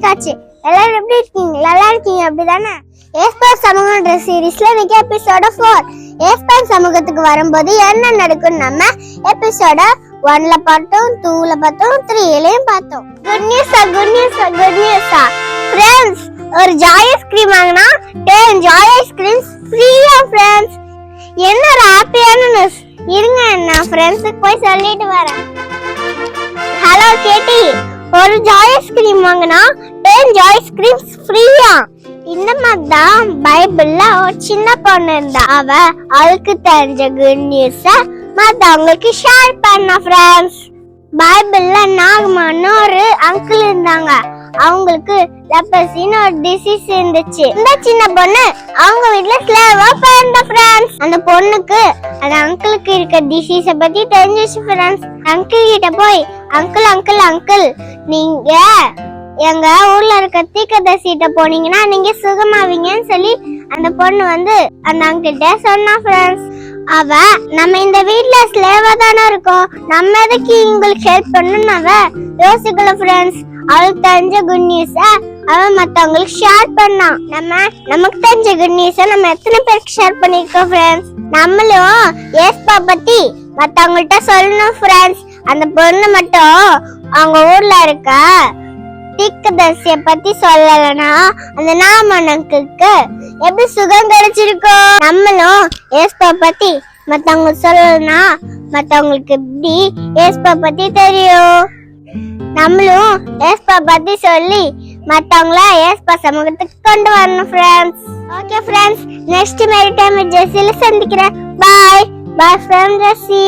ஆரம்பிச்சாச்சு. எல்லாரும் எப்படி இருக்கீங்க? நல்லா இருக்கீங்க அப்படிதானே? ஏஸ்பார் சமூகன்ற சீரீஸ்ல இன்னைக்கு எபிசோட 4. ஏஸ்பார் சமூகத்துக்கு வரும்போது என்ன நடக்கும் நம்ம எபிசோட 1ல பார்த்தோம், 2ல பார்த்தோம், 3லயும் பார்த்தோம். குட் நியூஸா ஃப்ரெண்ட்ஸ், ஒரு ஜாய் ஐஸ்கிரீம் வாங்கினா 10 ஜாய் ஐஸ்கிரீம்ஸ் ஃப்ரீயா ஃப்ரெண்ட்ஸ். என்ன ஒரு ஹாப்பியான நியூஸ். இருங்க, நான் ஃப்ரெண்ட்ஸுக்கு போய் சொல்லிட்டு வரேன். ஹலோ கேட்டி, ஒரு ஜாய் ஐஸ்கிரீம் வாங்கினா 10 ஜாய் ஐஸ்கிரீம்ஸ் ஃப்ரீயா. இந்த மாதிரி தான் பைபிள்ல ஒரு சின்ன பொண்ணு இருந்தா. அவளுக்கு தெரிஞ்ச குட் நியூஸ மத்தவங்களுக்கு ஷேர் பண்ண ஃப்ரெண்ட்ஸ். பைபிள்ல நாகமான்னு ஒரு அங்கிள் இருந்தாங்க. அவங்களுக்கு லெப்ரசின்னு ஒரு டிசீஸ் இருந்துச்சு. இந்த சின்ன பொண்ணு அவங்க வீட்டுல ஸ்லேவா பிறந்த ஃப்ரெண்ட்ஸ். அந்த பொண்ணுக்கு அந்த அங்கிளுக்கு இருக்க டிசீஸ பத்தி தெரிஞ்சிச்சு ஃப்ரெண்ட்ஸ். அங்கிள் கிட்ட போய் அங்கிள் நீங்க எங்க ஊர்ல இருக்க தீர்க்கதரிசிட்ட போனீங்கன்னா நீங்க சுகமாவீங்கன்னு சொல்லி அந்த பொண்ணு அந்த அங்கிள்கிட்ட சொன்னா ஃப்ரெண்ட்ஸ். நம்ம இந்த வீட்ல ஸ்லேவா தானே இருக்கோம், நம்ம எதுக்கு உங்களுக்கு ஹெல்ப் பண்ணணும் யோசிக்கல ஃப்ரெண்ட்ஸ். அவளுக்கு தெரிஞ்ச குட் நியூஸ மத்தவங்களுக்கு ஷேர் பண்ணா. நமக்கு தெரிஞ்ச குட் நியூஸ நம்ம எத்தனை பேருக்கு ஷேர் பண்ணிருக்கோம் ஃப்ரெண்ட்ஸ். நம்மளும் ஏஸ்பா பத்தி மத்தவங்கள்ட்ட சொல்லணும் ஃப்ரெண்ட்ஸ். அந்த பொண்ணு மட்டும் அவங்க ஊர்ல இருக்க தீர்க்கதரிசிய பத்தி சொல்லலனா அந்த நாமனுக்கு எப்படி சுகம் கிடைச்சிருக்கும். நம்மளும் ஏஸ்பா பத்தி மத்தவங்க சொல்லலனா மத்தவங்களுக்கு எப்படி ஏஸ்பா பத்தி தெரியும். நம்மளும் ஏஸ்பா பத்தி சொல்லி மத்தவங்கள ஏஸ்பா சமூகத்துக்கு கொண்டு வரணும் ஃப்ரெண்ட்ஸ். ஓகே ஃப்ரெண்ட்ஸ், நெக்ஸ்ட் மேரி டைம் ஜெசில சந்திக்கிறேன். பாய் பாய் ஃப்ரெண்ட் ஜெசி.